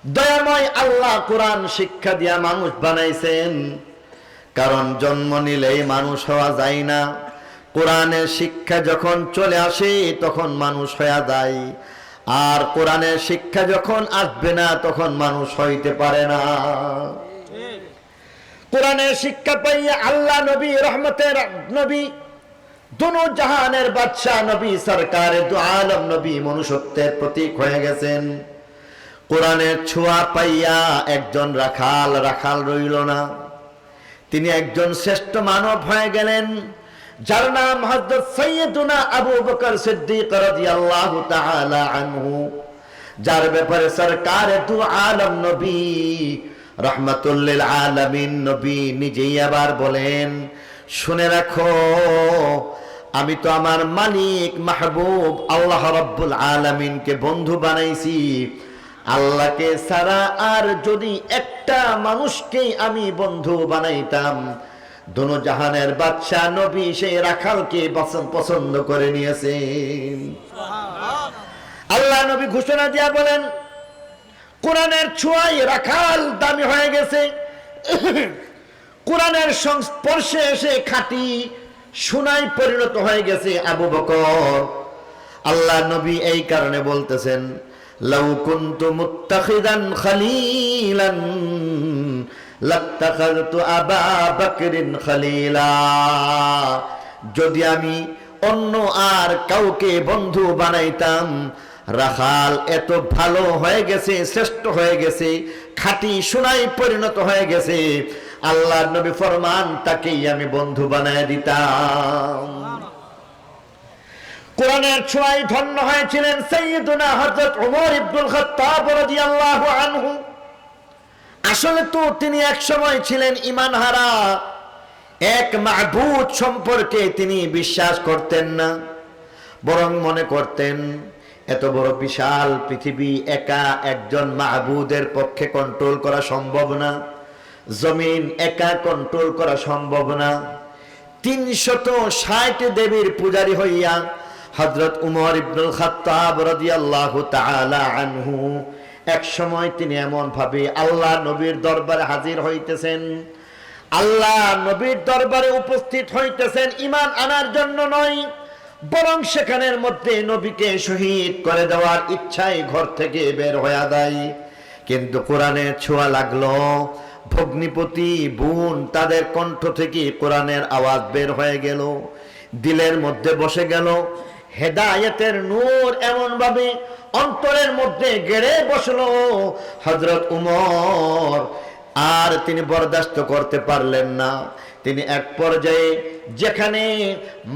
দয়াময় আল্লাহ কোরআন শিক্ষা দিয়া মানুষ বানাইছেন, কারণ জন্ম নিলেই মানুষ হওয়া যায় না। কোরআনের শিক্ষা যখন চলে আসে তখন মানুষ হয়ে যায়, আর কোরআনের শিক্ষা যখন আসবে না তখন মানুষ হইতে পারে না। কোরআনের শিক্ষা পাইয়া আল্লাহ নবী, রহমতের নবী, দুনো জাহানের বাদশাহ নবী, সরকারে দু আলম নবী, মনুষ্যত্বের প্রতীক হয়ে গেছেন। কোরআনের ছোঁয়া পাইয়া একজন রাখাল রইল না, তিনি একজন শ্রেষ্ঠ মানব হয়ে গেলেন, যার নাম হযরত সাইয়্যিদুনা আবু বকর সিদ্দিক রাদিয়াল্লাহু তাআলা আনহু, যার ব্যাপারে সরকারে দু আলম নবী, রাহমাতুল লিল আলামিন নবী নিজেই আবার বলেন, শুনে রাখো, আমি তো আমার মালিক মাহবুব আল্লাহ রাব্বুল আলামিনকে বন্ধু বানাইছি। আল্লাহকে ছাড়া আর যদি একটা মানুষকে আমি বন্ধু বানাইতাম, দোনো জাহানের বাদশাহ নবী সেই রাখালকে পছন্দ করে নিয়েছেন। আল্লাহ নবী ঘোষণা দিয়া বলেন, কোরআনের ছোঁয়ায় রাখাল দামি হয়ে গেছে, কোরআনের সংস্পর্শে এসে খাঁটি সোনায় পরিণত হয়ে গেছে আবু বকর। আল্লাহ নবী এই কারণে বলতেছেন, লাউ কুনতু মুত্তাখিদান খালিলান লাত্তাখাযতু আবা বকরিন খালিলা, যদি আমি অন্য আর কাউকে বন্ধু বানাইতাম, রাখাল এত ভালো হয়ে গেছে, শ্রেষ্ঠ হয়ে গেছে, খাঁটি সোনায় পরিণত হয়ে গেছে, আল্লাহর নবী ফরমান তাকেই আমি বন্ধু বানায় দিতাম। কোরআনের ছোঁয়ায় ধন্য হয়েছিলেন সাইয়্যিদুনা হযরত ওমর ইবনুল খাত্তাব রাদিয়াল্লাহু আনহু। আসলে তো তিনি এক সময় ছিলেন ঈমানহারা, এক মাবুদ সম্পর্কে তিনি বিশ্বাস করতেন না, বরং মনে করতেন এত বড় বিশাল পৃথিবী একা একজন মাবুদের পক্ষে কন্ট্রোল করা সম্ভব না, জমিন একা কন্ট্রোল করা সম্ভব না। 360 দেবীর পূজারী হইয়া হযরত উমর ইবনুল খাত্তাব রাদিয়াল্লাহু তাআলা আনহু এক সময় তিনি এমন ভাবে আল্লাহ নবীর দরবারে হাজির হইতেছেন, আল্লাহ নবীর দরবারে উপস্থিত হইতেছেন ঈমান আনার জন্য নয়, বরং সেখানের মধ্যে নবীকে শহীদ করে দেওয়ার ইচ্ছায় ঘর থেকে বের হয়ে যায়। কিন্তু কোরআনের ছোঁয়া লাগলো, ভগ্নিপতি বোন তাদের কণ্ঠ থেকে কোরআনের আওয়াজ বের হয়ে গেল, দিলের মধ্যে বসে গেল, হেদায়েতের নূর এমন ভাবে অন্তরের মধ্যে গেড়ে বসলো হযরত উমর, আর তিনি বরদাস্ত করতে পারলেন না। তিনি এক পর্যায়ে যেখানে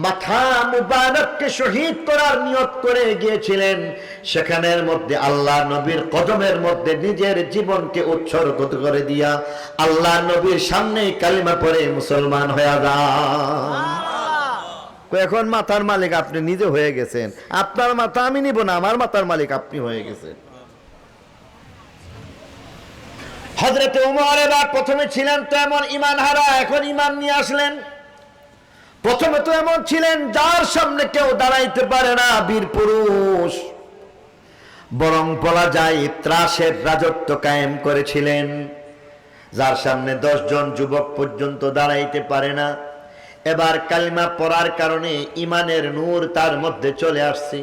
মাথা মুবারককে শহীদ করার নিয়ত করে গিয়েছিলেন, সেখানের মধ্যে আল্লাহ নবীর কদমের মধ্যে নিজের জীবনকে উৎসর্গ করে দিয়া আল্লাহ নবীর সামনেই কালিমা পড়ে মুসলমান হয়ে যান। এখন মাথার মালিক আপনি নিজে হয়ে গেছেন, আপনার মাথা আমি নিব না, আমার মাথার মালিক আপনি হয়ে গেছেন। হযরত ওমর এবার প্রথমে ছিলেন তো এমন ঈমান হারা, এখন ঈমান নিয়ে আসলেন। প্রথমে তো এমন ছিলেন যার সামনে কেউ দাঁড়াইতে পারে না, বীর পুরুষ, বরং বলা যায় ত্রাসের রাজত্ব কায়েম করেছিলেন, যার সামনে 10 জন যুবক পর্যন্ত দাঁড়াইতে পারে না। এবার কালিমা পড়ার কারণে ঈমানের নূর তার মধ্যে চলে আসছে,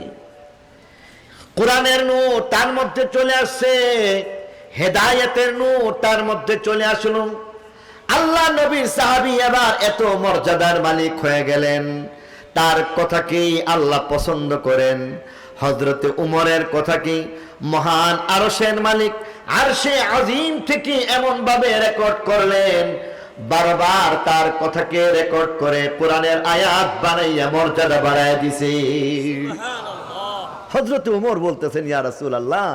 কোরআনের নূর তার মধ্যে চলে আসছে, হেদায়েতের নূর তার মধ্যে চলে আসলো। আল্লাহ নবীর সাহাবী এবার এত মর্যাদার মালিক হয়ে গেলেন, তার কথাকেই আল্লাহ পছন্দ করেন। হযরতে উমরের কথাকে মহান আরশের মালিক আরশে আজিম থেকে এমন ভাবে রেকর্ড করলেন, বারবার তার কথাকে রেকর্ড করে কোরআনের আয়াত বানাইয়া মর্যাদা বাড়ায় দিছে। হযরত উমর বলতেছেন, ইয়া রাসূলুল্লাহ,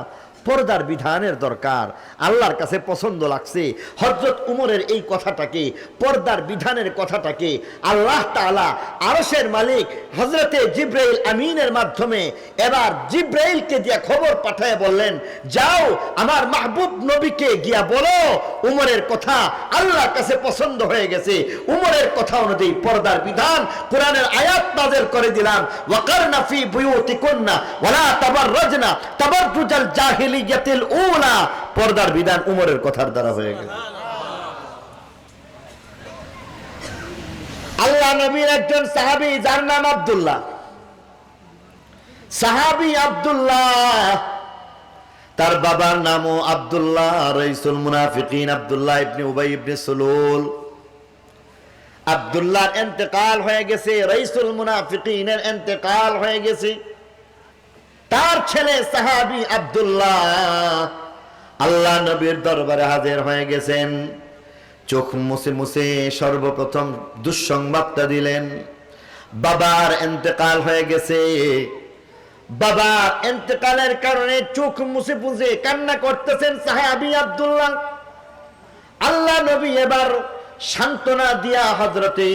পর্দার বিধানের দরকার, আল্লাহর কাছে পছন্দ লাগছে। হযরত উমরের এই কথাটাকে, পর্দার বিধানের কথাটাকে আল্লাহ তাআলা আরশের মালিক হযরতে জিবরাইল আমিনের মাধ্যমে এবার জিবরাইলকে দিয়ে খবর পাঠায় বললেন, যাও আমার মাহবুব নবীকে গিয়া বলো উমরের কথা আল্লাহর কাছে পছন্দ হয়ে গেছে। উমরের কথা অনুযায়ী পর্দার বিধান কোরআনের আয়াত নাযিল করে দিলাম, ওয়াকারনা ফি বুয়ুতিকুন্না ওয়ালা তাবাররাজনা তাবাররুজাল জাহিলিয়াতিল উলা। পর্দার বিধান উমরের কথার দ্বারা হয়ে গেল। আল্লাহ নবীর একজন সাহাবী, যার নাম আব্দুল্লাহ, সাহাবী আব্দুল্লাহ, তার বাবার নামও আব্দুল্লাহ, রাইসুল মুনাফিকিন আব্দুল্লাহ ইবনে উবাই ইবনে সুলুল। আব্দুল্লাহর ইন্তেকাল হয়ে গেছে, রাইসুল মুনাফিকিনের ইন্তেকাল হয়ে গেছে। তার ছেলে সাহাবী আব্দুল্লাহ আল্লাহ নবীর দরবারে হাজির হয়ে গেছেন। চোখ মুছে মুছে সর্বপ্রথম দুঃসংবাদটা দিলেন, বাবার ইন্তেকাল হয়ে গেছে। বাবার ইন্তেকালের কারণে চোখ মুছে মুছে কান্না করতেছেন সাহাবী আব্দুল্লাহ। আল্লাহ নবী এবার সান্ত্বনা দিয়া হযরতে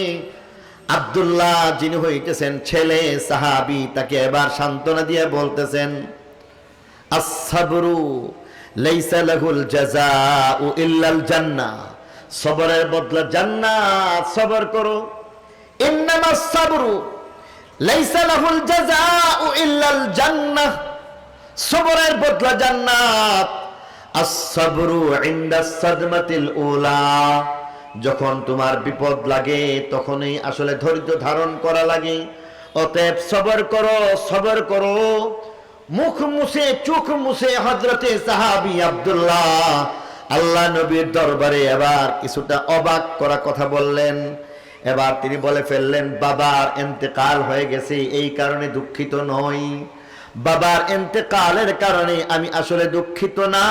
আব্দুল্লাহ যিনি হইতেছেন ছেলে সাহাবী, তাকে এবার সান্ত্বনা দিয়ে বলতেছেন, আস-সাবরু লাইসা লাহুল জাযাউ ইল্লাল জান্নাহ, সবরের বদলা জান্নাত, সবর করো। ইন্নামাস সাবরু লাইসা লাহুল জাযাউ ইল্লাল জান্নাহ, সবরের বদলা জান্নাত। আস-সাবরু ইনদাস সাদমাতিল উলা, যখন তোমার বিপদ লাগে তখনই আসলে ধৈর্য ধারণ করা লাগে। অতএব সবর করো, সবর করো। মুখ মুছে চোখ মুছে হযরতে সাহাবী আব্দুল্লাহ আল্লাহ নবীর দরবারে এবার কিছুটা অবাক করা কথা বললেন। এবার তিনি বলে ফেললেন, বাবার ইন্তেকাল হয়ে গেছে, এই কারণে দুঃখিত নই। বাবার ইন্তেকালের কারণে আমি আসলে দুঃখিত না,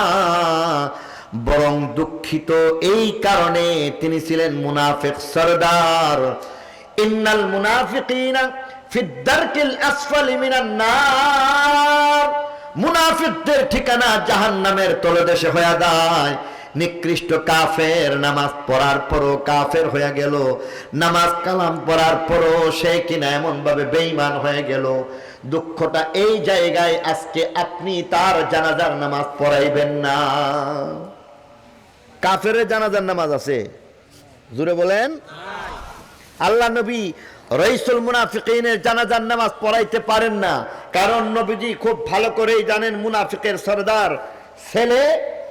বরং দুঃখিত এই কারণে তিনি ছিলেন মুনাফিক সরদার। ইন্নাল মুনাফিকিনা ফিদ দারকিল আসফালি মিনান নার, মুনাফিকদের ঠিকানা জাহান্নামের তলদেশে হয়ে যায়। নিকৃষ্ট কাফের, নামাজ পড়ার পরও কাফের হয়ে গেল, নামাজ কালাম পড়ার পরও সে কিনা এমন ভাবে বেঈমান হয়ে গেল। দুঃখটা এই জায়গায়, আজকে আপনি তার জানাজার নামাজ পড়াইবেন না। কাফেরের জানাজার নামাজ আছে, জোরে বলেন। আল্লাহ নবী রাইসুল মুনাফিকিনের জানাজার নামাজ পড়াইতে পারেন না, কারণ নবীজি খুব ভালো করেই জানেন মুনাফিকের সরদার ছেলে,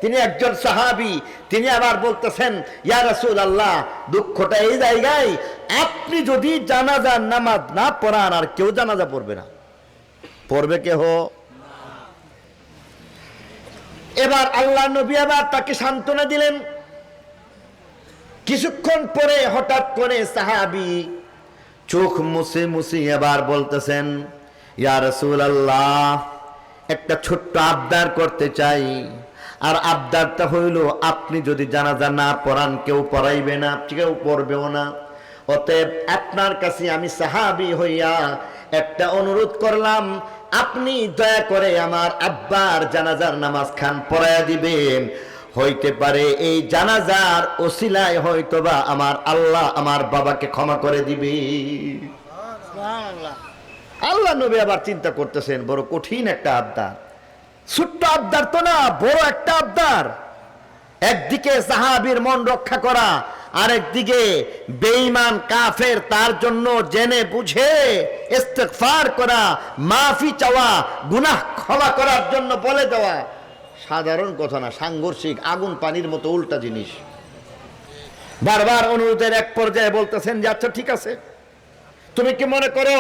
তিনি একজন সাহাবী। তিনি আবার বলতেছেন, ইয়া রাসূলুল্লাহ, দুঃখটা এই জায়গায়, আপনি যদি জানাজার নামাজ না পড়ান আর কেউ জানাজা পড়বে না, পড়বে কেহ? এবার আল্লাহ নবী আবার তাকে সান্ত্বনা দিলেন। কিছুক্ষণ পরে হঠাৎ করে সাহাবী চোখ মুছে মুছে এবার বলতেছেন, ইয়া রাসূলুল্লাহ, একটা ছোট্ট আবদার করতে চাই। আর আবদারটা হইল, আপনি যদি জানাজা না পড়ান কেউ পড়াইবে না, কেউ পড়বেও না। অতএব আপনার কাছে আমি সাহাবী হইয়া একটা অনুরোধ করলাম, আপনি দয়া করে আমার আব্বার জানাজার নামাজ খান পড়াইয়া দিবেন। হইতে পারে এই জানাজার ওসিলায় হয়তোবা আমার আল্লাহ আমার বাবাকে ক্ষমা করে দিবে। আল্লাহ নবী আবার চিন্তা করতেছেন, বড় কঠিন একটা আবদার, ছোট্ট আবদার তো না, বড় একটা আবদার। একদিকে সাহাবীর মন রক্ষা করা, আরেকদিকে বেঈমান কাফের, তার জন্য জেনে বুঝে ইস্তেগফার করা, মাফি চাওয়া, গুনাহ ক্ষমা করার জন্য বলে দেওয়া সাধারণ কথা না, সাংঘর্ষিক, আগুন পানির মতো উল্টা জিনিস। বারবার অনুরোধের এক পর্যায়ে বলতেছেন যে, আচ্ছা ঠিক আছে, তুমি কি মনে করো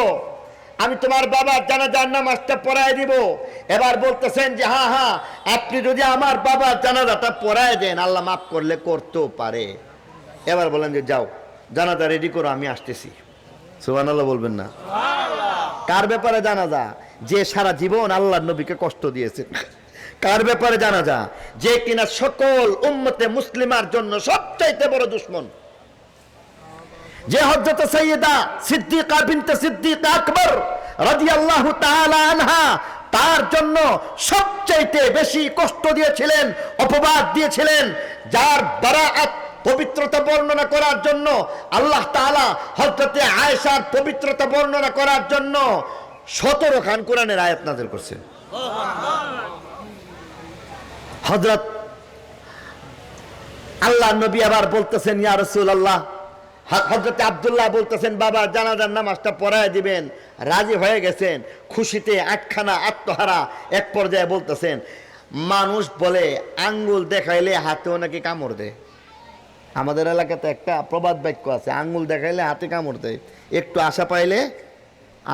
আমি তোমার বাবার জানাজার নামাজটা পড়ায় দিব? এবার বলতেছেন যে হ্যাঁ হ্যাঁ, আপনি যদি আমার বাবার জানাজাটা পড়ায় দেন আল্লাহ মাফ করলে করতেও পারে। এবার বলেন যে যাও জানাজা রেডি করো, আমি আসতেছি। সুবহানাল্লাহ বলবেন না? কার ব্যাপারে জানাজা? যে সারা জীবন আল্লাহর নবীকে কষ্ট দিয়েছে। কার ব্যাপারে জানাজা? যে কিনা সকল উম্মতে মুসলিমার জন্য সবচাইতে বড় দুশমন, যে হযরত সাইয়্যিদা সিদ্দিকা বিনতে সিদ্দিক আকবর রাদিয়াল্লাহু তাআলা আনহা তার জন্য সবচাইতে বেশি কষ্ট দিয়েছিলেন, অপবাদ দিয়েছিলেন, যার বারাআত পবিত্রতা বর্ণনা করার জন্য আল্লাহ তাআলা হযরতে আয়েশার পবিত্রতা বর্ণনা করার জন্য 17 খান কোরআনের আয়াত নাযিল করেছেন। হযরত আল্লাহ নবী আবার বলতেছেন, ইয়া রাসূলুল্লাহ, হযরত আব্দুল্লাহ বলতেছেন বাবা জানাজার নামাজটা পড়ায় দিবেন, রাজি হয়ে গেছেন, খুশিতে আটখানা আত্মহারা। এক পর্যায়ে বলতেছেন, মানুষ বলে আঙ্গুল দেখাইলে হাতেও নাকি কামড় দেয়। আমাদের এলাকাতে একটা প্রবাদ বাক্য আছে, আঙ্গুল দেখাইলে হাতে কামড় দেয়, একটু আশা পাইলে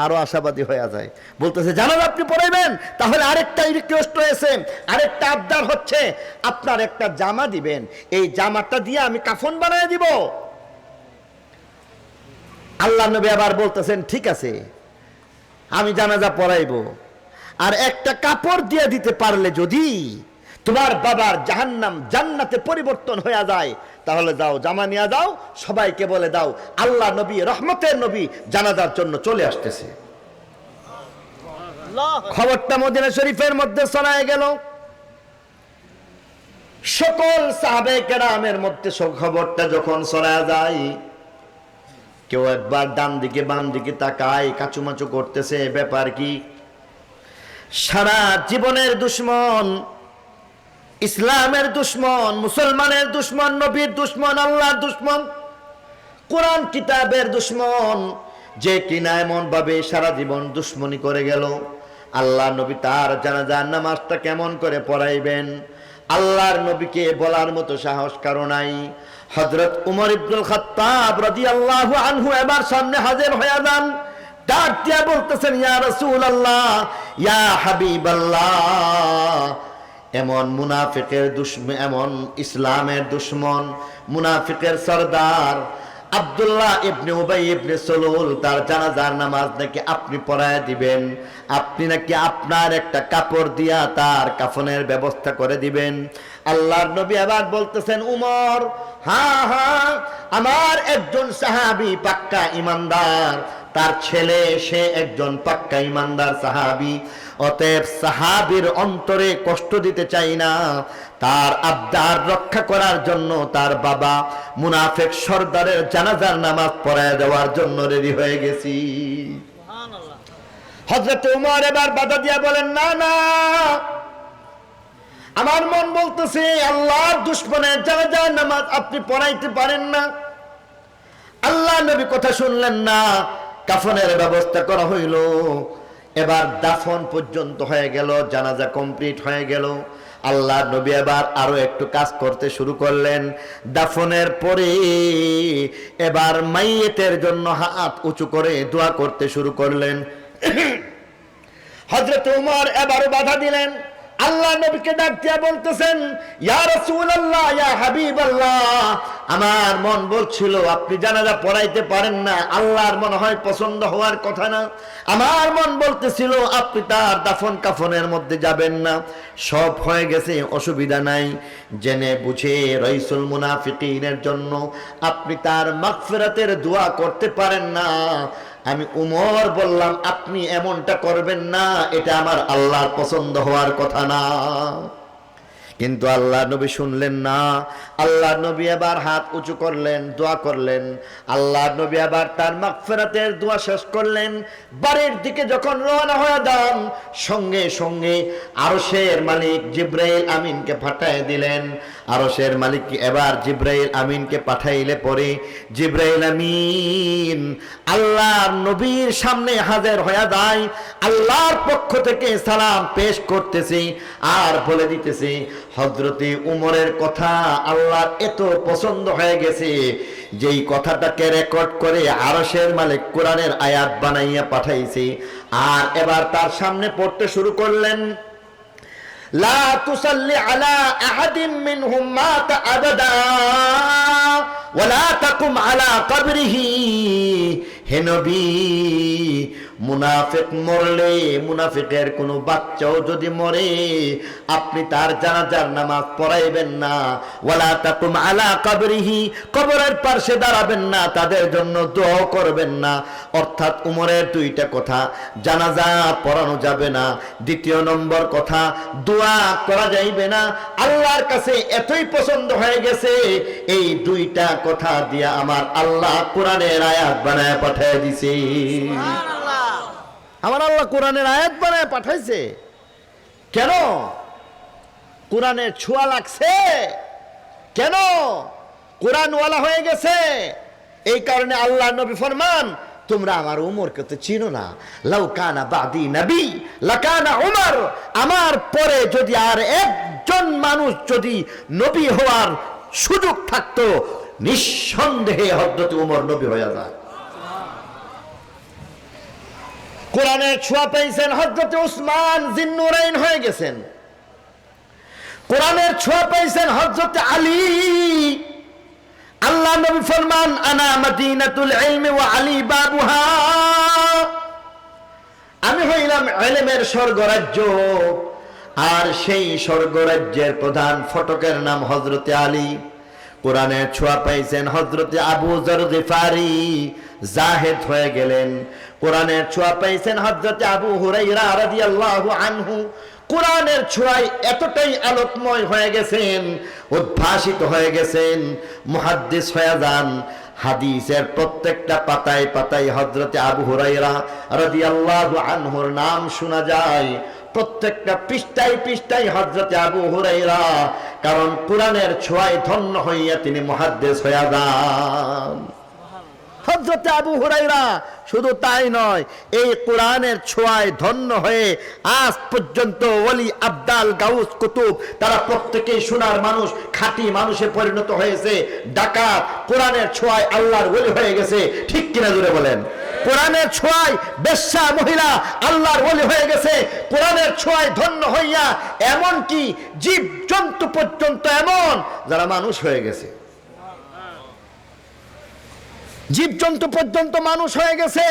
আরো আশাবাদী হয়ে যায়। বলতেছে জানাজ আপনি পড়াইবেন, তাহলে আরেকটা রিকোয়েস্ট রয়েছে, আরেকটা আবদার হচ্ছে আপনার একটা জামা দিবেন, এই জামাটা দিয়ে আমি কাফন বানায় দিব। আল্লাহ নবী আবার বলতেছেন ঠিক আছে আমি জানাজা পড়াইবো, আর একটা কাপড় দিয়ে দিতে পারলে যদি তোমার বাবার জাহান্নাম জান্নাতে পরিবর্তন হয়ে যায় তাহলে যাও জামা নিয়ে যাও, সবাইকে বলে দাও আল্লাহ নবী রহমতের নবী জানাজার জন্য চলে আসতেছে। খবরটা মদিনা শরীফের মধ্যে ছড়ায় গেল, সকল সাহাবে কেরামের মধ্যে খবরটা যখন ছড়ায় যায়, কেউ একবার ডান দিকে বাম দিকে তাকায়, কাচুমাচু করতেছে, ব্যাপার কি? সারা জীবনের দুশ্মন, ইসলামের দুশ্মন, মুসলমানের দুশ্মন, নবীর দুশ্মন, আল্লাহর দুশ্মন, কোরআন কিতাবের দুশ্মন, যে কিনা এমন ভাবে সারা জীবন দুশ্মনী করে গেল, আল্লাহ নবী তার জানাজার নামাজটা কেমন করে পড়াইবেন আল্লাহর নবীকে বলার মতো সাহস কারো নাই। হযরত উমর ইবনুল খাত্তাব রাদিয়াল্লাহু আনহু এবার সামনে হাজির হয়ে যান, ডাক দিয়া বলতেছেন ইয়া রাসূলুল্লাহ, ইয়া হাবিবাল্লাহ, এমন মুনাফিকের দুশ্মন, এমন ইসলামের দুশ্মন, মুনাফিকের সরদার আব্দুল্লাহ ইবনে উবাই ইবনে সালুল, তার জানাজার নামাজ নাকি আপনি পড়ায় দিবেন, আপনি নাকি আপনার একটা কাপড় দিয়া তার কাফনের ব্যবস্থা করে দিবেন। আল্লাহর নবী আবার বলতেছেন উমর, হ্যাঁ হ্যাঁ, আমার একজন সাহাবী পাক্কা ইমানদার, তার ছেলে সে একজন পাক্কা ইমানদার সাহাবী, অতএব সাহাবীর অন্তরে কষ্ট দিতে চাই না, তার আবদার রক্ষা করার জন্য তার বাবা মুনাফিক সরদারের জানাজার নামাজ পড়ায় দেওয়ার জন্য রেডি হয়ে গেছি। হযরত ওমর এবার বাধা দিয়া বলেন না না, আমার মন বলতেছে আল্লাহর দুশমনের জানাজার নামাজ আপনি পড়াইতে পারেন না। আল্লাহ নবী কথা শুনলেন না, কাফনের ব্যবস্থা করা হইল, এবার দাফন পর্যন্ত হয়ে গেল, জানাজা কমপ্লিট হয়ে গেল। আল্লাহ নবী এবার আরো একটু কাজ করতে শুরু করলেন। দাফনের পরে এবার মাইয়েতের জন্য হাত উঁচু করে দোয়া করতে শুরু করলেন। হযরত ওমর এবারও বাধা দিলেন। আল্লাহ নবীকে ডাক দিয়া বলতেছেন ইয়া রাসূলুল্লাহ, ইয়া হাবিবাল্লাহ, আমার মন বলছিল আপনি জানাজা পড়াইতে পারেন না, আল্লাহর মনে হয় পছন্দ হওয়ার কথা না, আমার মন বলতেছিল আপনি তার দাফন কাফনের মধ্যে যাবেন না, সব হয়ে গেছে অসুবিধা নাই, জেনে বুঝে রাইসুল মুনাফিকিনের জন্য আপনি তার মাগফিরাতের দোয়া করতে পারেন না। আমি উমর বললাম আপনি এমনটা করবেন না, এটা আমার আল্লাহর পছন্দ হওয়ার কথা না। কিন্তু আল্লাহ নবী শুনলেন না। আল্লাহ নবী আবার হাত উঁচু করলেন, দোয়া করলেন। আল্লাহ নবী আবার তার মাগফিরাতের দোয়া শেষ করলেন। বাড়ির দিকে যখন রওনা হয়ে যান, সঙ্গে সঙ্গে আরশের মালিক জিবরাইল আমিনকে পাঠিয়ে দিলেন। আরশের মালিক এবার জিবরাইল আমিনকে পাঠাইলে পরে জিবরাইল আমিন আল্লাহর নবীর সামনে হাজির হয়ে যায়। আল্লাহর পক্ষ থেকে সালাম পেশ করতেছে আর বলে দিতেছে হযরতে উমরের কথা আল্লাহর এত পছন্দ হয়ে গেছে, যেই কথাটাকে রেকর্ড করে আরশের মালিক কোরআনের আয়াত বানাইয়া পাঠাইছে। আর এবার তার সামনে পড়তে শুরু করলেন, লা তুসাল্লি আলা আহাদিন মিনহুম মাতা আবাদা ওয়ালা তাকুম আলা কবরিহি। হে নবী, মুনাফিক মরলে, মুনাফিকের কোনো বাচ্চাও যদি মরে, আপনি তার জানাজার নামাজ পড়াইবেন না। ওয়ালা তাকুম আলা কবরিহি, কবরের পাশে দাঁড়াবেন না, তাদের জন্য দোয়া করবেন না। অর্থাৎ উমরের দুইটা কথা, জানাজা পড়ানো যাবে না, দ্বিতীয় নম্বর কথা দোয়া করা যাইবে না। আল্লাহর কাছে এতই পছন্দ হয়ে গেছে, এই দুইটা কথা দিয়া আমার আল্লাহ কোরআনের আয়াত বানায় পাঠিয়ে দিছে। আমার আল্লাহ কোরআনের আয়াত বানায় পাঠাইছে কেন? কোরআনের ছোঁয়া লাগছে কেন? কোরআন ওয়ালা হয়ে গেছে। এই কারণে আল্লাহ নবী ফরমান তোমরা আমার উমরকে তো চিনো না। লাউ কানা বাদি নবী লাকানা উমর, আমার পরে যদি আর একজন মানুষ যদি নবী হওয়ার সুযোগ থাকতো, নিঃসন্দেহে হযরত উমর নবী হয়ে যায়। কোরআনের ছোঁয়া পেয়েছেন হযরত উসমান জিন্নুরাইন হয়ে গেছেন। কোরআনের ছোঁয়া পেয়েছেন হযরত আলী। আল্লাহ নবী ফরমান আনা মাদিনাতুল ইলমি ওয়া আলী বাবুহা, আমি হইলাম ইলমের স্বর্গরাজ্য, আর সেই স্বর্গরাজ্যের প্রধান ফটকের নাম হযরত আলী। কোরআনের ছোঁয়া পাইছেন হযরত আবু যর গিফারি, জাহেদ হয়ে গেলেন। কোরআনের ছোঁয়া পাইছেন হযরত আবু হুরায়রা রাদিয়াল্লাহু আনহু, কোরআনের ছোঁয়ায় এতটাই আলোকময় হয়ে গেছেন, উদ্ভাসিত হয়ে গেছেন, মুহাদ্দিস হয়ে যান। হাদিসের প্রত্যেকটা পাতায় পাতায় হযরত আবু হুরায়রা রাদিয়াল্লাহু আনহুর নাম শোনা যায়, প্রত্যেকটা পৃষ্ঠায় পৃষ্ঠায় হযরত আবু হুরায়রা, কারণ কোরআনের ছোঁয়ায় ধন্য হইয়া তিনি মুহাদ্দিস হয়ে যান। হযরত আবু হুরায়রা শুধু তাই নয়, এই কোরআনের ছোঁয়ায় ধন্য হয়ে আজ পর্যন্ত ওলি আবদাল গাউস কুতুব তারা প্রত্যেকেই সোনার মানুষ, খাঁটি মানুষে পরিণত হয়েছে। ডাকাত কোরআনের ছোঁয়ায় আল্লাহর ওলি হয়ে গেছে, ঠিক কিনা জোরে বলেন। কোরআনের ছোঁয়ায় বেশ্যা মহিলা আল্লাহর ওলি হয়ে গেছে, কোরআনের ছোঁয়ায় ধন্য হইয়া এমন কি জীব জন্তু পর্যন্ত এমন যারা মানুষ হয়ে গেছে, জীবজন্তু পর্যন্ত মানুষ হয়ে গেছে।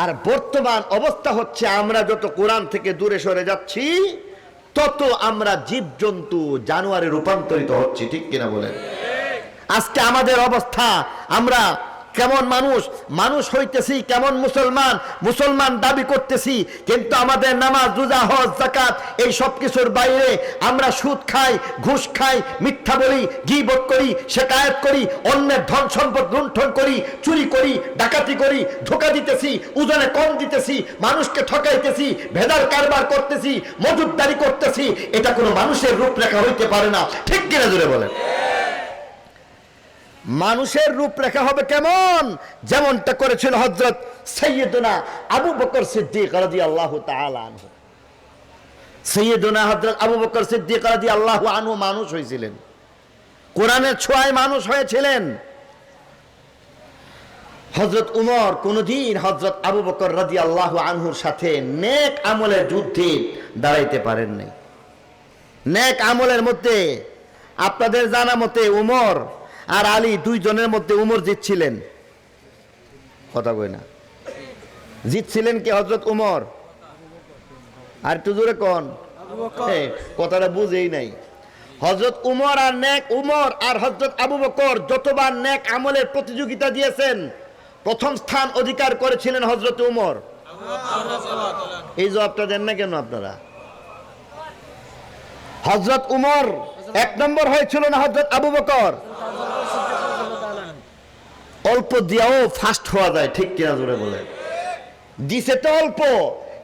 আর বর্তমান অবস্থা হচ্ছে আমরা যত কোরআন থেকে দূরে সরে যাচ্ছি, তত আমরা জীবজন্তু জানোয়ারে রূপান্তরিত হচ্ছি, ঠিক কিনা বলেন। আজকে আমাদের অবস্থা, আমরা কেমন মানুষ, মানুষ হইতেছি কেমন মুসলমান, মুসলমান দাবি করতেছি, কিন্তু আমাদের নামাজ রোজা হজ যাকাত এই সব কিছুর বাইরে আমরা সুদ খাই, ঘুষ খাই, মিথ্যা বলি, গীবত করি, শিকায়াত করি, অন্যের ধন সম্পদ লুণ্ঠন করি, চুরি করি, ডাকাতি করি, ধোঁকা দিতেছি, ওজনে কম দিতেছি, মানুষকে ঠকাইতেছি, ভেদাল কারবার করতেছি, মজুদদারি করতেছি। এটা কোনো মানুষের রূপরেখা হইতে পারে না, ঠিক কিনা জোরে বলেন। মানুষের রূপরেখা হবে কেমন? যেমনটা করেছিল হযরত সাইয়্যিদুনা আবু বকর সিদ্দিক রাদিয়াল্লাহু তাআলা আনহু। সাইয়্যিদুনা হযরত আবু বকর সিদ্দিক রাদিয়াল্লাহু আনহু মানুষ হয়েছিলেন, কোরআনের ছোঁয়ায় মানুষ হয়েছিলেন। হযরত উমর কোনদিন হযরত আবু বকর রাদিয়াল্লাহু আনহুর সাথে নেক আমলের যুদ্ধে দাঁড়াইতে পারেন নাই। নেক আমলের মধ্যে আপনাদের জানা মতে উমর আর আলী দুইজনের মধ্যে উমর জিতছিলেন, কথা কই না, জিতছিলেন কি হযরত উমর? আর একটু জোরে কোন, কথাটা বুঝেই নাই। হযরত উমর আর হযরত আবু বকর যতবার নেক আমলের প্রতিযোগিতা দিয়েছেন, প্রথম স্থান অধিকার করেছিলেন হযরত উমর। এই জবাবটা দেন না কেন আপনারা? হযরত উমর এক নম্বর হয়েছিল না হযরত আবু বকর? অল্প দিয়াও ফার্স্ট হওয়া যায়, ঠিক কিনা জোরে বলেন। দিছে তো অল্প,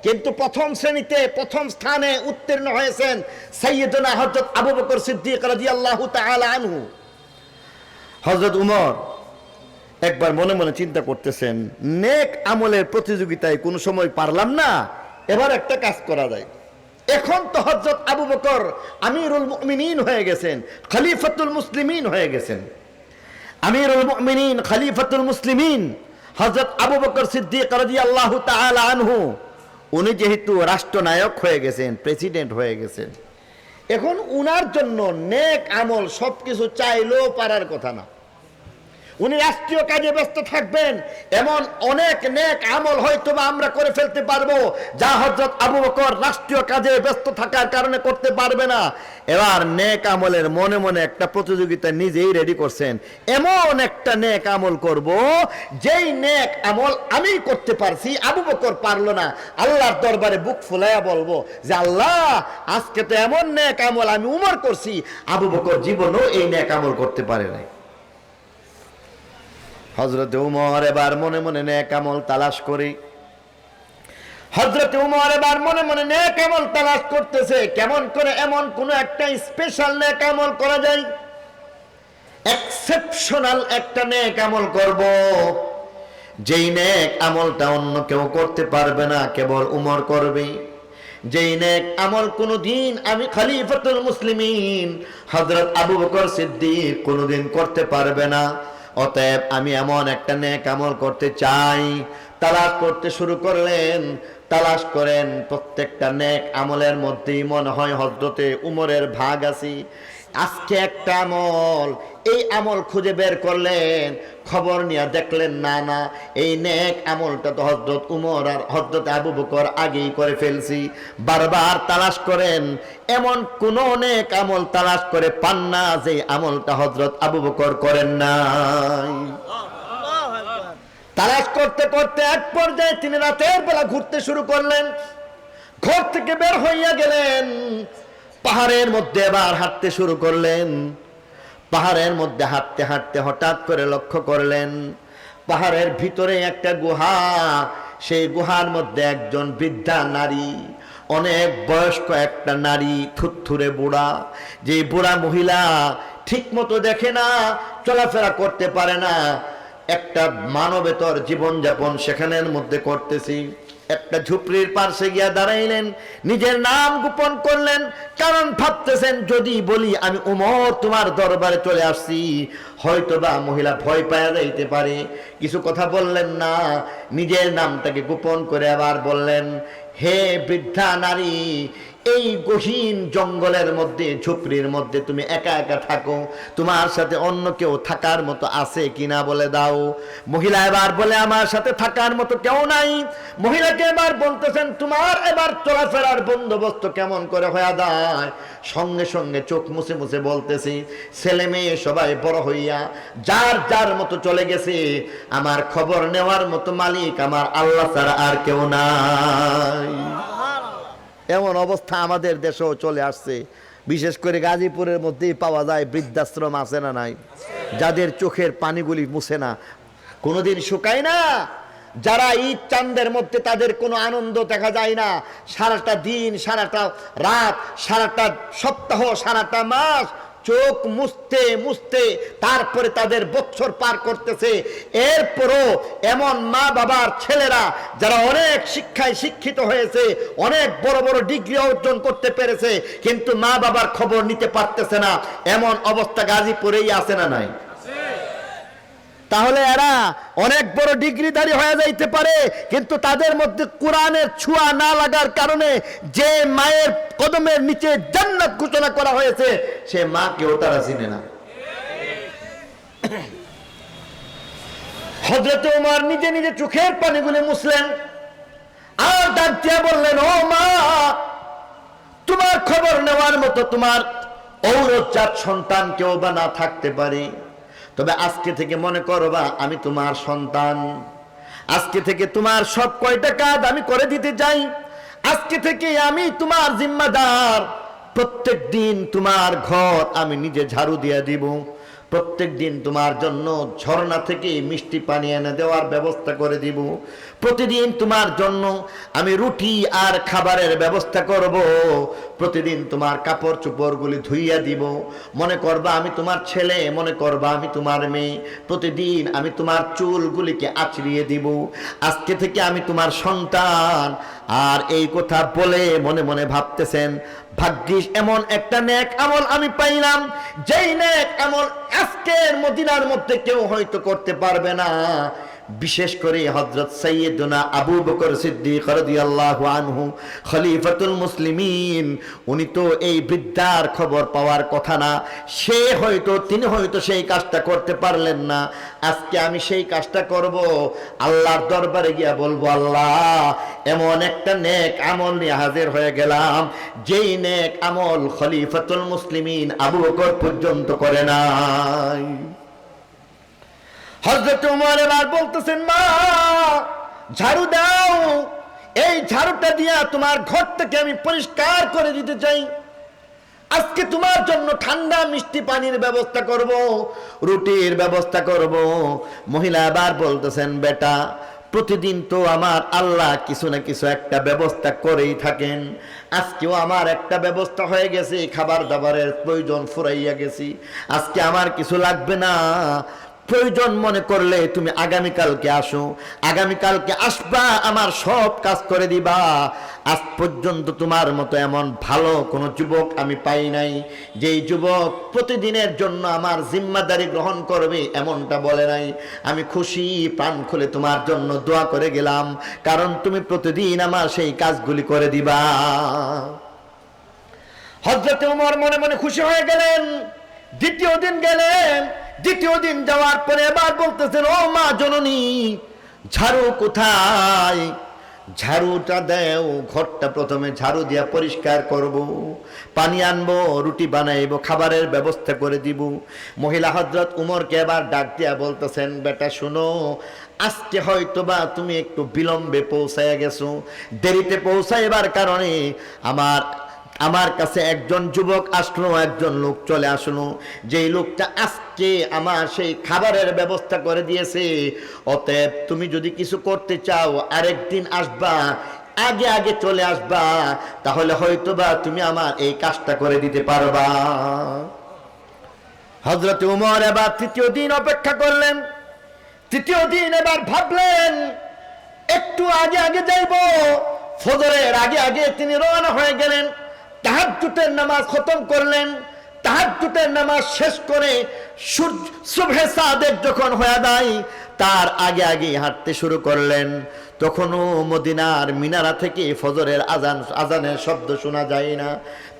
কিন্তু প্রথম শ্রেণীতে প্রথম স্থানে উত্তীর্ণ হয়েছেন সাইয়্যিদুনা হযরত আবু বকর সিদ্দিক রাদিয়াল্লাহু তাআলা আনহু। হযরত উমর একবার মনে মনে চিন্তা করতেছেন, নেক আমলের প্রতিযোগিতায় কোনো সময় পারলাম না, এবার একটা কাজ করা যায়। এখন তো হযরত আবু বকর আমিরুল মুমিনিন হয়ে গেছেন, খলিফাতুল মুসলিমিন হয়ে গেছেন। আমিরুল মুমিনিন, খলিফাতুল মুসলিমিন হযরত আবু বকর সিদ্দিক রাদিয়াল্লাহু তাআলা আনহু, উনি যেহেতু রাষ্ট্রনায়ক হয়ে গেছেন, প্রেসিডেন্ট হয়ে গেছেন, এখন উনার জন্য নেক আমল সবকিছু চাইলেও পারার কথা না। উনি রাষ্ট্রীয় কাজে ব্যস্ত থাকবেন, এমন অনেক নেক আমল হয়তো বা আমরা করে ফেলতে পারবো যা হযরত আবু বকর রাষ্ট্রীয় কাজে ব্যস্ত থাকার কারণে করতে পারবে না। এবার নেক আমলের মনে মনে একটা প্রতিযোগিতা নিজেই রেডি করছেন, এমন একটা নেক আমল করব যেই নেক আমল আমি করতে পারছি, আবু বকর পারলো না। আল্লাহর দরবারে বুক ফুলাইয়া বলবো যে আল্লাহ, আজকে তো এমন নেক আমল আমি উমর করছি, আবু বকর জীবনও এই নেক আমল করতে পারে নাই। হযরত উমর এবার মনে মনে নেক আমল তালাশ করি। হযরত উমর এবার মনে মনে নেক আমল তালাশ করতেছে, কেমন করে এমন কোন একটা স্পেশাল নেক আমল করা যায়, এক্সেপশনাল একটা নেক আমল করব, যেই নেক আমলটা অন্য কেউ করতে পারবে না, কেবল উমর করবে। যেই নেক আমল কোনদিন আমি খলিফাতুল মুসলিমিন হযরত আবু বকর সিদ্দিক কোনদিন করতে পারবে না। অতএব আমি এমন একটা নেক আমল করতে চাই। তালাশ করতে শুরু করলেন, তালাশ করেন, প্রত্যেকটা নেক আমলের মধ্যেই মনে হয় হযরতে উমরের ভাগ আছে। আজকে একটা আমল, এই আমল খুঁজে বের করলেন, খবর নিয়ে দেখলেন না না, এই নেক আমলটা তো হযরত উমর আর হযরত আবু বকর আগেই করে ফেলছি। বারবার তালাশ করেন, এমন কোন নেক আমল তালাশ করে পান না যে আমলটা হযরত আবু বকর করেন নাই। তালাশ করতে করতে এক পর্যায়ে তিনি রাতের বেলা ঘুরতে শুরু করলেন। ঘর থেকে বের হইয়া গেলেন, পাহাড়ের মধ্যে এবার হাঁটতে শুরু করলেন। পাহাড়ের মধ্যে হাঁটতে হাঁটতে হঠাৎ করে লক্ষ্য করলেন পাহাড়ের ভিতরে একটা গুহা। সেই গুহার মধ্যে একজন বৃদ্ধা নারী, অনেক বয়স্ক একটা নারী, থুরথুরে বুড়া। যে বুড়া মহিলা ঠিক মতো দেখে না, চলাফেরা করতে পারে না, একটা মানবেতর জীবনযাপন সেখানের মধ্যে করতেছি। একটা ঝুপড়ির পাশে গিয়া দাঁড়াইলেন, নিজের নাম গোপন করলেন, কারণ ভাবতেছেন যদি বলি আমি উমর তোমার দরবারে চলে আসছি, হয়তোবা মহিলা ভয় পাওয়া যাইতে পারে। কিছু কথা বললেন না, নিজের নামটাকে গোপন করে আবার বললেন, হে বৃদ্ধা নারী, এই গহীন জঙ্গলের মধ্যে, ঝুপড়ির মধ্যে তুমি একা একা থাকো, তোমার সাথে অন্য কেউ থাকার মতো আছে কিনা বলে দাও। মহিলা এবার বলে আমার সাথে থাকার মতো কেউ নাই। মহিলাকে এবার বলতেছেন তোমার এবার চলাফেরার বন্দোবস্ত কেমন করে হয়ে যায়। সঙ্গে সঙ্গে চোখ মুছে মুছে বলতেছি, ছেলে মেয়ে সবাই বড় হইয়া যার যার মতো চলে গেছে, আমার খবর নেওয়ার মতো মালিক আমার আল্লাহ ছাড়া আর কেউ নাই। এমন অবস্থা আমাদের দেশেও চলে আসছে। বিশেষ করে গাজীপুরের মধ্যেই পাওয়া যায় বৃদ্ধাশ্রম, আছে না নাই, যাদের চোখের পানিগুলি মুছে না, কোনোদিন শুকায় না। যারা ঈদ চাঁদের মধ্যে তাদের কোনো আনন্দ দেখা যায় না, সারাটা দিন, সারাটা রাত, সারাটা সপ্তাহ, সারাটা মাস চোখ মুছতে মুছতে তারপরে তাদের বছর পার করতেছে। এরপরও এমন মা বাবার ছেলেরা যারা অনেক শিক্ষায় শিক্ষিত হয়েছে, অনেক বড় বড় ডিগ্রি অর্জন করতে পেরেছে, কিন্তু মা বাবার খবর নিতে পারতেছে না, এমন অবস্থা গাজীপুরেই আছে না নাই? তাহলে এরা অনেক বড় ডিগ্রিধারী হয়ে যাইতে পারে, কিন্তু তাদের মধ্যে কোরআনের ছোঁয়া না লাগার কারণে যে মায়ের কদমের নিচে জান্নাত ঘোষণা করা হয়েছে, সে মাকেও তারা চিনে না। হযরত ওমর নিজে নিজে চোখের পানিগুলি মুছলেন, আর ডাক দিয়া বললেন, ও মা, তোমার খবর নেওয়ার মতো তোমার ঔরজাত সন্তান কেউ বা না থাকতে পারে, তবে আজকে থেকে মনে করবা আমি তোমার সন্তান। আজকে থেকে তোমার সব কয়টা কাজ আমি করে দিতে চাই। আজকে থেকে আমি তোমার জিম্মাদার। প্রত্যেক দিন তোমার ঘর আমি নিজে ঝাড়ু দিয়ে দিব। প্রত্যেক দিন তোমার জন্য ঝর্ণা থেকে মিষ্টি পানি এনে দেওয়ার ব্যবস্থা করে দিব। প্রতিদিন তোমার জন্য আমি রুটি আর খাবারের ব্যবস্থা করব। প্রতিদিন তোমার কাপড় চোপড়গুলি ধুইয়া দিব। মনে করবা আমি তোমার ছেলে, মনে করবা আমি তোমার মেয়ে। প্রতিদিন আমি তোমার চুলগুলিকে আঁচড়িয়ে দিব। আজকে থেকে আমি তোমার সন্তান। আর এই কথা বলে মনে মনে ভাবতেছেন, ভাগ্যিস এমন একটা নেক আমল আমি পাইলাম, যেই নেক আমল আজকের মদিনার মধ্যে কেউ হয়তো করতে পারবে না। বিশেষ করে হযরত সাইয়েদনা আবু বকর সিদ্দিক রাদিয়াল্লাহু আনহু খলিফাতুল মুসলিমিন, উনি তো এই বৃদ্ধার খবর পাওয়ার কথা না। তিনি হয়তো সেই কাজটা করতে পারলেন না। আজকে আমি সেই কাজটা করব। আল্লাহর দরবারে গিয়া বলবো, আল্লাহ, এমন একটা নেক আমল নিয়ে হাজির হয়ে গেলাম, যেই নেক আমল খলিফাতুল মুসলিমিন আবু বকর পর্যন্ত করে নাই। হযরত ওমর এবার বলতেছেন, মা, ঝাড়ু দাও, এই ঝাড়ুটা দিয়া তোমার ঘর থেকে আমি পরিষ্কার করে দিতে চাই। আজকে তোমার জন্য ঠান্ডা মিষ্টি পানির ব্যবস্থা করব, রুটির ব্যবস্থা করব। মহিলা আবার বলতেছেন, বেটা, প্রতিদিন তো আমার আল্লাহ কিছু না কিছু একটা ব্যবস্থা করেই থাকেন। আজকেও আমার একটা ব্যবস্থা হয়ে গেছে, খাবার দাবারের প্রয়োজন ফুরাইয়া গেছি, আজকে আমার কিছু লাগবে না। প্রয়োজন মনে করলে তুমি আগামীকালকে আসো, আগামীকালকে আসবা, আমার সব কাজ করে দিবা। আজ পর্যন্ত তোমার মতো এমন ভালো কোনো যুবক আমি পাই নাই, যেই যুবক প্রতিদিনের জন্য আমার জিম্মাদারি গ্রহণ করবে এমনটা বলে নাই। আমি খুশি প্রাণ খুলে তোমার জন্য দোয়া করে গেলাম, কারণ তুমি প্রতিদিন আমার সেই কাজগুলি করে দিবা। হযরত ওমর মনে মনে খুশি হয়ে গেলেন। দ্বিতীয় দিন গেলেন, দ্বিতীয় দিন যাওয়ার পরে এবার বলতেছেন, ও মা জননী, ঝাড়ু কোথায়? ঝাড়ুটা দেও, ঘরটা প্রথমে ঝাড়ু দিয়া পরিষ্কার করব, পানি আনবো, রুটি বানাইবো, খাবারের ব্যবস্থা করে দিব। মহিলা হযরত উমরকে এবার ডাক দিয়া বলতেছেন, বেটা শুনো, আজকে হয়তোবা তুমি একটু বিলম্বে পৌঁছায় গেছো, দেরিতে পৌঁছাইবার কারণে আমার কাছে একজন যুবক আসলো, একজন লোক চলে আসলো, যেই লোকটা আজকে আমার সেই খাবারের ব্যবস্থা করে দিয়েছে। অতএব তুমি যদি কিছু করতে চাও আরেকদিন আসবা, আগে আগে চলে আসবা, তাহলে হয়তোবা তুমি আমার এই কাজটা করে দিতে পারবা। হযরত ওমর এবার তৃতীয় দিন অপেক্ষা করলেন। তৃতীয় দিন এবার ভাবলেন একটু আগে আগে যাইব। ফজরের আগে আগে তিনি রওনা হয়ে গেলেন। তাহাজ্জুদের নামাজ খতম করলেন। তাহাজ্জুদের নামাজ শেষ করে সুবহে সাদেক যখন হয়ে যায়, তার আগে আগে হাঁটতে শুরু করলেন। তখনও মদিনার মিনারা থেকে ফজরের আজানের শব্দ শোনা যায় না।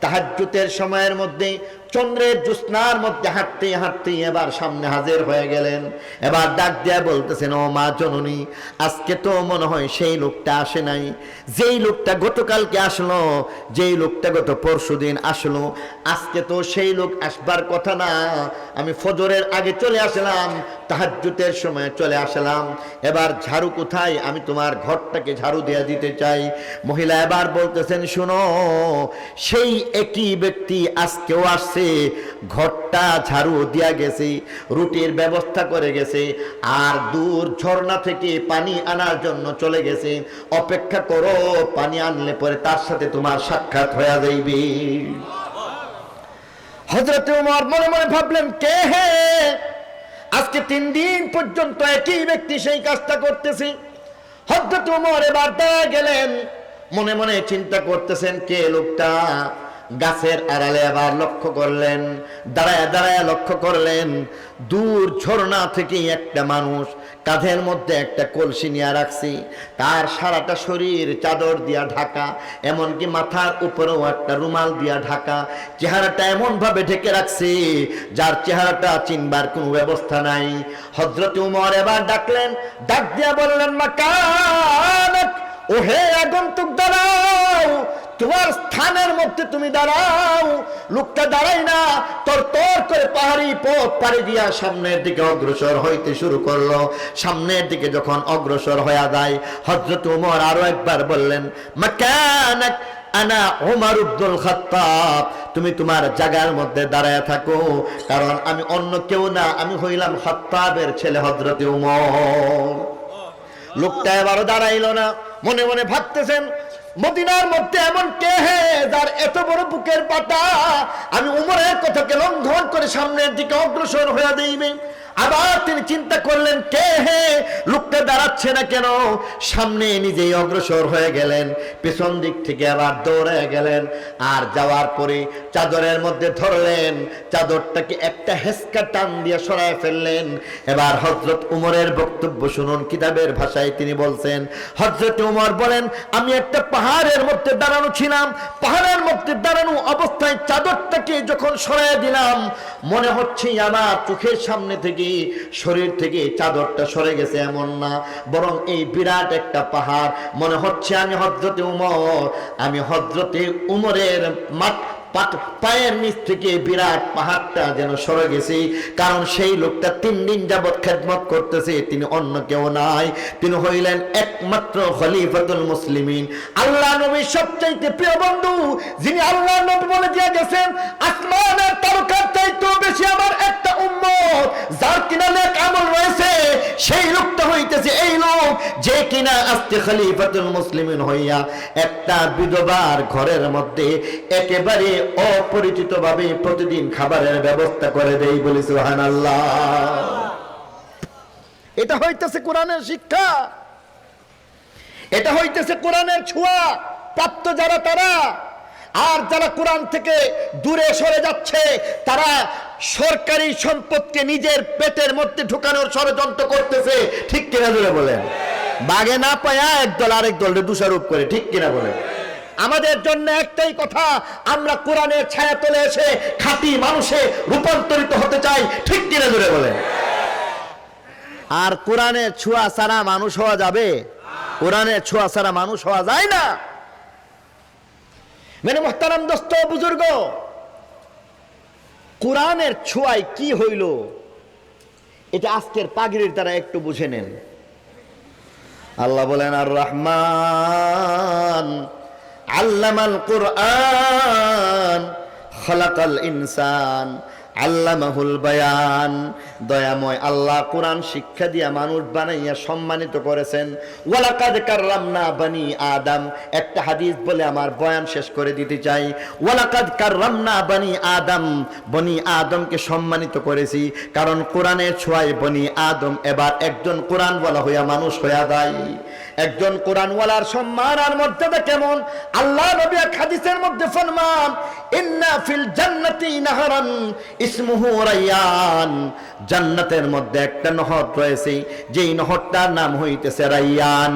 তাহাজ্জুদের সময়ের মধ্যে চন্দ্রের জ্যোৎস্নার মধ্যে হাঁটতে হাঁটতে এবার সামনে হাজির হয়ে গেলেন। এবার ডাক দিয়া বলতেছেন, ও মা জননী, আজকে তো মনে হয় সেই লোকটা আসে নাই, যেই লোকটা গতকালকে আসলো, যেই লোকটা গত পরশুদিন আসলো, আজকে তো সেই লোক আসবার কথা না। আমি ফজরের আগে চলে আসলাম, তাহাজ্জুদের সময় চলে আসলাম, এবার ঝাড়ু কোথায়? আমি তোমার ঘরটাকে ঝাড়ু দিয়ে দিতে চাই। মহিলা এবার বলতেছেন, শুনো, সেই একই ব্যক্তি আজকেও আসছে, ঘরটা ঝাড়ু দিয়া গেছে, রুটির ব্যবস্থা করে গেছে, আর দূর ঝর্ণা থেকে পানি আনার জন্য চলে গেছে। অপেক্ষা করো, পানি আনলে পরে তার সাথে তোমার সাক্ষাৎ হয়ে যাইবে। হযরত ওমর মনে মনে ভাবলেন, কে হে? আজকে 3 দিন পর্যন্ত একই ব্যক্তি সেই কাজটা করতেছে। হযরত ওমর এবার দাঁড়ায় গেলেন, মনে মনে চিন্তা করতেছেন কে লোকটা। গাছের আড়ালে আবার লক্ষ্য করলেন, দাঁড়ায় দাঁড়ায় লক্ষ্য করলেন, দূর ঝর্ণা থেকে একটা মানুষ কাঁধের মধ্যে একটা কলসি নিয়ে রাখছে, তার সারাটা শরীর চাদর দিয়া ঢাকা, এমনকি মাথার উপরেও একটা রুমাল দিয়া ঢাকা। চেহারাটা এমন ভাবে ঢেকে রাখছে যার চেহারাটা চিনবার কোনো ব্যবস্থা নাই। হযরত ওমর এবার ডাকলেন, ডাক দিয়া বললেন, মাকানাক, ও হে আগন্তুক, দাঁড়াও, তোমার স্থানের মধ্যে তুমি দাঁড়াও। লোকটা দাঁড়াই না, তর করে পাহাড়ি পথ পাড়ি দিয়া সামনের দিকে অগ্রসর হইতে শুরু করলো। সামনের দিকে যখন অগ্রসর হয়ে যায়, হযরত ওমর আরো একবার বললেন, মাকানাক, আনা ওমর ইবনুল খাত্তাব, তুমি তোমার জায়গার মধ্যে দাঁড়ায় থাকো, কারণ আমি অন্য কেউ না, আমি হইলাম খাত্তাবের ছেলে হযরত ওমর। লোকটা এবারও দাঁড়াইলো না, মনে মনে ভাবতেছেন, মদিনার মধ্যে এমন কে হে যার এত বড় বুকের পাটা, আমি উমরের কথাকে লঙ্ঘন করে সামনের দিকে অগ্রসর হয়ে যাইবে। আবার তিনি চিন্তা করলেন, কে হে, লোকটা দাঁড়াচ্ছে না কেন? সামনে নিজেই অগ্রসর হয়ে গেলেন, পেছন দিক থেকে আবার দৌড়ে গেলেন, আর যাওয়ার পরে চাদরের মধ্যে ধরলেন, চাদরটাকে একটা হেসকা টান দিয়ে সরায় ফেললেন। এবার হযরত উমরের বক্তব্য শুনুন, কিতাবের ভাষায় তিনি বলছেন, হযরত উমর বলেন, আমি একটা পাহাড়ের মধ্যে দাঁড়ানো ছিলাম, পাহাড়ের মধ্যে দাঁড়ানো অবস্থায় চাদরটাকে যখন সরায় দিলাম, মনে হচ্ছে আমার চোখের সামনে থেকে, শরীর থেকে চাদরটা সরে গেছে এমন না, বরং এই বিরাট একটা পাহাড় মনে হচ্ছে আমি হযরতে উমর, আমি হযরতে উমরের পায়ের নিচ থেকে বিরাট পাহাড়টা যেন সরে গেছে। কারণ সেই লোকটা 3 দিন যাবৎ খেদমত করতেছে, তিনি অন্য কেউ নাই, তিনি হইলেন একমাত্র খলিফাতুল মুসলিমিন, আল্লাহ নবীর সবচাইতে প্রিয় বন্ধু, যিনি আল্লাহ নবী বলে দিয়ে গেছেন, আসমানের তারকার চাইতেও বেশি আমার একটা উম্মত, যার কিনা নেক আমল রয়েছে, সেই লোকটা হইতেছে এই লোক, যে কিনা আজকে খলিফাতুল মুসলিমিন হইয়া একটা বিধবার ঘরের মধ্যে একেবারে অপরিচিতভাবে প্রতিদিন খাবারের ব্যবস্থা করে দেই, বলি সুবহানাল্লাহ। এটা হইতেছে কোরআনের শিক্ষা, এটা হইতেছে কোরআনের ছোঁয়া প্রাপ্ত যারা তারা। আর যারা কোরআন থেকে দূরে সরে যাচ্ছে তারা সরকারি সম্পদকে নিজের পেটের মধ্যে ঢুকানোর ষড়যন্ত্র করতেছে, ঠিক কিনা জোরে বলেন? বাগে না পায়া একদল আরেক দলের দোষারোপ করে, ঠিক কিনা বলেন? আমাদের জন্য একটাই কথা, আমরা কোরআনের ছায়া তলে এসে খাঁটি মানুষে রূপান্তরিত হতে চাই, ঠিক কিনা জোরে বলেন? আর কোরআনের ছোঁয়া ছাড়া মানুষ হওয়া যাবে? কোরআনের ছোঁয়া ছাড়া মানুষ হওয়া যায় না। মেরে মুহতারাম দোস্ত বুজুর্গ, কোরআনের ছোঁয়ায় কি হইল এটা আজকের পাগড়ির দ্বারা একটু বুঝে নেন। আল্লাহ বলেন, আর রহমান আল্লামাল কুরআন খালাকাল ইনসান আল্লামাহুল বায়ান। দয়াময় আল্লাহ কোরআন শিক্ষা দিয়া মানুষ বানাইয়া সম্মানিত করেছেন। ওয়ালাকাদ কাররামনা বানি আদম, একটা হাদিস বলে আমার বয়ান শেষ করে দিতে চাই। ওয়ালাকাদ কাররামনা বানি আদম, বনি আদমকে সম্মানিত করেছি, কারণ কোরআনের ছোঁয়ায় বনি আদম এবার একজন কোরআনওয়ালা হইয়া মানুষ হইয়া যায়। একজন কোরআনওয়ালার সম্মান আর মর্যাদা কেমন, আল্লাহ নবী এক হাদিসের মধ্যে ফরমান, ইন্না ফিল জান্নাতি নাহরান ইসমুহু রায়্যান। জান্নাতের মধ্যে একটা নহর রয়েছে, যেই নহরটার নাম হইতেছে রায়্যান।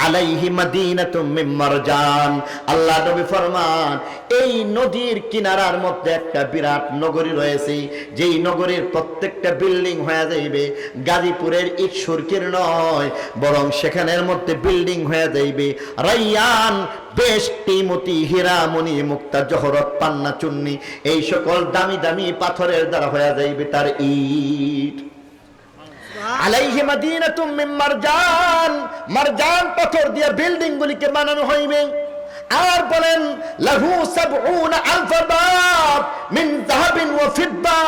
আলাইহি মাদিনাতুম মিন মারজান। আল্লাহ নবী ফরমান, এই নদীর কিনারার মধ্যে একটা বিরাট নগরী রয়েছে, যেই নগরীর প্রত্যেকটা বিল্ডিং হয়ে যাইবে গাজীপুরের ইট সুরকির নয়, বরং সেখানের মধ্যে বিল্ডিং হয়ে যাইবে রায়্যান, বেশ কিমতি হীরা মণি মুক্তা জহরত পান্না চুন্নি এই সকল দামি দামি পাথরের দ্বারা হয়ে যাইবে তার ইট। আলাইহি মাদিনাতুম মিন মারজান, মারজান পাথর দিয়ে বিল্ডিং গুলিকে বানানো হইবে। আর বলেন, লাহু সাবউনা আলফা বাব মিন যাহাবিন ওয়া ফিদ্দা।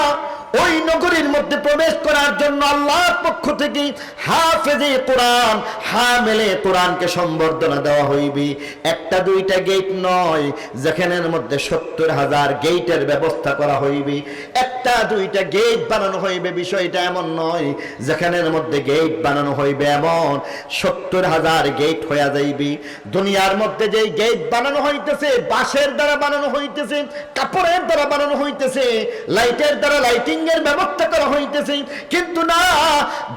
ওই নগরীর মধ্যে প্রবেশ করার জন্য আল্লাহর পক্ষ থেকে হাফেজে কোরআন, হামেলে কোরআনকে সম্বর্ধনা দেওয়া হইবে। একটা দুইটা গেট নয়, যেখানের মধ্যে 70,000 গেটের ব্যবস্থা করা হইবে। একটা দুইটা গেট বানানো হইবে, বিষয়টা এমন নয় যেখানের মধ্যে গেট বানানো হইবে এমন 70,000 গেট হইয়া যাইবে। দুনিয়ার মধ্যে যেই গেট বানানো হইতেছে বাঁশের দ্বারা বানানো হইতেছে, কাপড়ের দ্বারা বানানো হইতেছে, লাইটের দ্বারা লাইটিং এর ব্যবস্থা করা হইতেছে, কিন্তু না,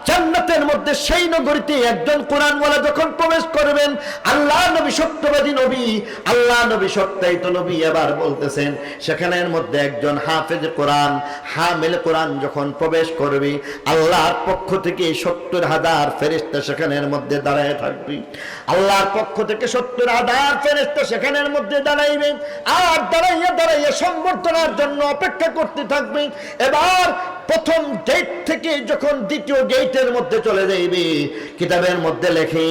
জান্নাতের মধ্যে সেই নগরীতে একজন কোরআনওয়ালা যখন প্রবেশ করবেন, আল্লাহ নবী সত্যবাদী নবী, আল্লাহ নবী সত্যায়িত নবী, এবার বলতেছেন সেখানের মধ্যে একজন হাফেজ কোরআন, হামিল কোরআন যখন প্রবেশ করবে, আল্লাহর পক্ষ থেকে 70,000 ফেরেশতা সেখানের মধ্যে দাঁড়ায় থাকবে। আল্লাহর পক্ষ থেকে 70,000 ফেরেশতা সেখানের মধ্যে দাঁড়াইবে, আর দাঁড়াইয়া দাঁড়াইয়া সম্বর্ধনার জন্য অপেক্ষা করতে থাকবে। এবার প্রথম গেট থেকে যখন দ্বিতীয় গেটের মধ্যে চলে যাইবে, কিতাবের মধ্যে লেখে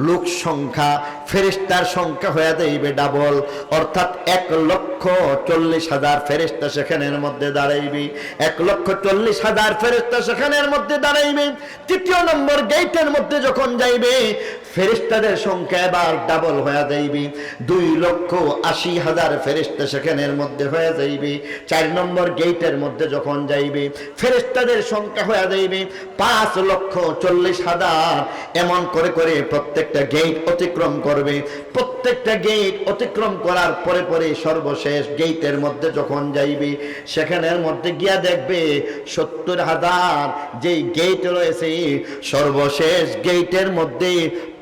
লোক সংখ্যা, ফেরেশতার সংখ্যা হয়ে যাইবে ডাবল, অর্থাৎ 1,40,000 ফেরেশতা সেখানের মধ্যে দাঁড়াইবে। 1,40,000 ফেরেশতা সেখানের মধ্যে দাঁড়াইবে। তৃতীয় নম্বর গেটের মধ্যে যখন যাইবে, ফেরেশতাদের সংখ্যা এবার ডাবল হয়ে যাইবে, 2,80,000 ফেরেশতা সেখানের মধ্যে হয়ে যাইবে। 4 নম্বর গেটের মধ্যে যখন যাইবে, ফেরেশতাদের সংখ্যা হয়ে যাইবে 5,40,000। এমন করে করে প্রত্যেকটা গেট অতিক্রম করবে। প্রত্যেকটা গেট অতিক্রম করার পরে পরে সর্বশেষ গেটের মধ্যে যখন যাইবে, সেখানের মধ্যে গিয়া দেখবে 70,000 যেই গেট রয়েছে, সর্বশেষ গেটের মধ্যে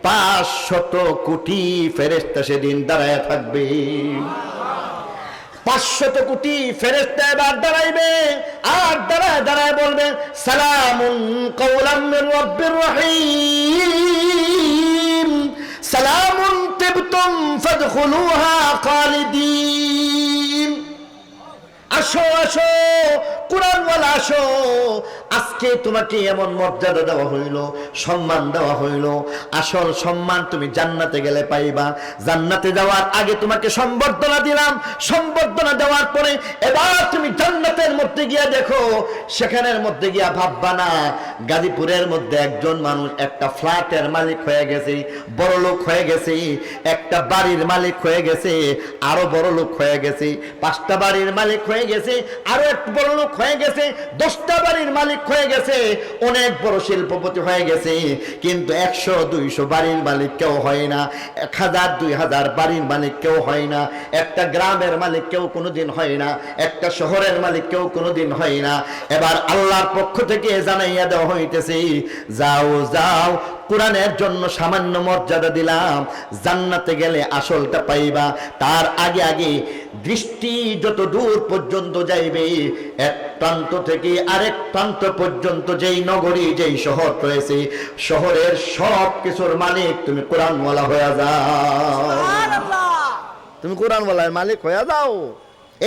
500 কোটি ফেরেশতা সেদিন দাঁড়ায় থাকবে। 500 কোটি ফেরেশতা এবার দাঁড়াইবে, আর দাঁড়ায় দাঁড়ায় বলবে, সালামুন কাওলাম মির রাব্বির রহিম, সালামুন তিবতুম ফাদখুলুহা খালিদিন। আসো আসো কোরআনওয়ালা আসো, আজকে তোমাকে এমন মর্যাদা দেওয়া হইল, সম্মান দেওয়া হইল। আসল সম্মান তুমি জান্নাতে গেলে পাইবা। জান্নাতে যাওয়ার আগে তোমাকে সম্বর্ধনা দিলাম, সম্বর্ধনা দেওয়ার পরে এবার তুমি জান্নাতের মধ্যে গিয়া দেখো, সেখানের মধ্যে গিয়া ভাববা না গাজীপুরের মধ্যে একজন মানুষ একটা ফ্ল্যাটের মালিক হয়ে গেছে, বড় লোক হয়ে গেছে, একটা বাড়ির মালিক হয়ে গেছে, আরো বড় লোক হয়ে গেছে, 5টা বাড়ির মালিক হয়ে গেছে, আরো একটু বড় লোক হয়ে গেছে, 10টা বাড়ির মালিক হয়ে গেছে, অনেক বড় শিল্পপতি হয়ে গেছে। কিন্তু 100-200 বাড়ির মালিক কেউ হয় না, 1000-2000 বাড়ির মালিক কেউ হয় না, একটা গ্রামের মালিক কেউ কোনোদিন হয় না, একটা শহরের মালিক কেউ কোনোদিন হয় না। এবার আল্লাহর পক্ষ থেকে জানাইয়া দেওয়া হইতেছে, যাও যাও, কোরআনের জন্য সামান্য মর্যাদা দিলাম, জান্নাতে গেলে আসলটা পাইবা। তার আগে আগে দৃষ্টি যত দূর পর্যন্ত যাইবে, এক প্রান্ত থেকে আরেক প্রান্ত পর্যন্ত, যেই নগরী যেই শহর রয়েছে, শহরের সব কিছুর মালিক তুমি কোরআনওয়ালা হয়ে যাও, তুমি কোরআনওয়ালার মালিক হয়ে যাও।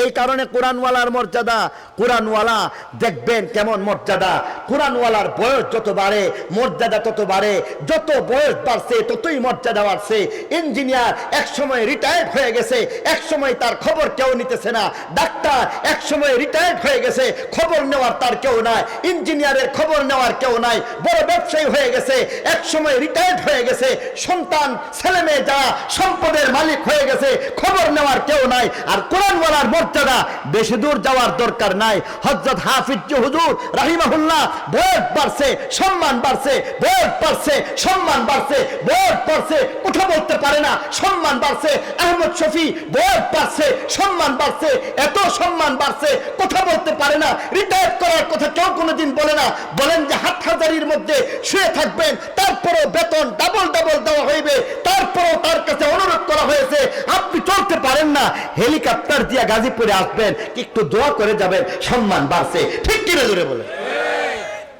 এই কারণে কোরআনওয়ালার মর্যাদা, কোরআনওয়ালা দেখবেন কেমন মর্যাদা। কোরআনওয়ালার বয়স যত বাড়ে মর্যাদা তত বাড়ে, যত বয়স বাড়ছে ততই মর্যাদা বাড়ছে। ইঞ্জিনিয়ার একসময় রিটায়ার্ড হয়ে গেছে, একসময় তার খবর কেউ নিতেছে না। ডাক্তার একসময় রিটায়ার্ড হয়ে গেছে, খবর নেওয়ার তার কেউ নাই, ইঞ্জিনিয়ারের খবর নেওয়ার কেউ নাই। বড় ব্যবসায়ী হয়ে গেছে, একসময় রিটায়ার্ড হয়ে গেছে, সন্তান ছেলে মেয়ে যারা সম্পদের মালিক হয়ে গেছে, খবর নেওয়ার কেউ নাই। আর কোরআনওয়ালার মর্যাদা বেশি দূর যাওয়ার দরকার নাই। হযরত হাফিজ হুজুর রাহিমাহুল্লাহ, বয়স বাড়ছে সম্মান বাড়ছে, বয়স বাড়ছে সম্মান বাড়ছে, বয়স বাড়ছে কথা বলতে পারে না, সম্মান বাড়ছে। আহমদ শফি, বয়স বাড়ছে সম্মান বাড়ছে, এত সম্মান বাড়ছে কথা বলতে পারে না, রিটায়ার করার কথা কেউ কোনোদিন বলে না। বলেন যে হাটহাজারির মধ্যে শুয়ে থাকবেন, তারপরও বেতন ডাবল ডাবল দেওয়া হইবে, তারপরও তার কাছে অনুরোধ করা হয়েছে, আপনি চলতে পারেন না, হেলিকপ্টার দিয়ে গাজীপুরে আসবেন, একটু দোয়া করে যাবেন, সম্মান বাড়ছে। ঠিক কিনা জোরে বলে?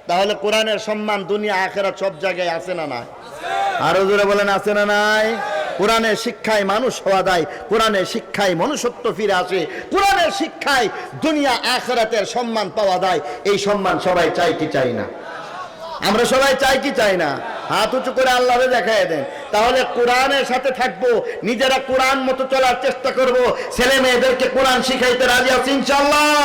তাহলে কোরআনের সম্মান দুনিয়া আখিরাত সব জায়গায় আছে না নাই? আরো জোরে বলেন, আছে না নাই? কোরআনের শিক্ষায় মানুষ হওয়া যায়, কোরআনের শিক্ষায় মনুষ্যত্ব ফিরে আসে, কোরআনের শিক্ষায় দুনিয়া আখিরাতের সম্মান পাওয়া যায়। এই সম্মান সবাই চাই কি চাই না? আমরা সবাই চাই কি চাই না? হাত উঁচু করে আল্লাহরে দেখায় দেন। তাহলে কোরআনের সাথে থাকবো, নিজেরা কোরআন মতো চলার চেষ্টা করব, ছেলে মেয়েদেরকে কোরআন শিখাইতে রাজি আছি ইনশাআল্লাহ।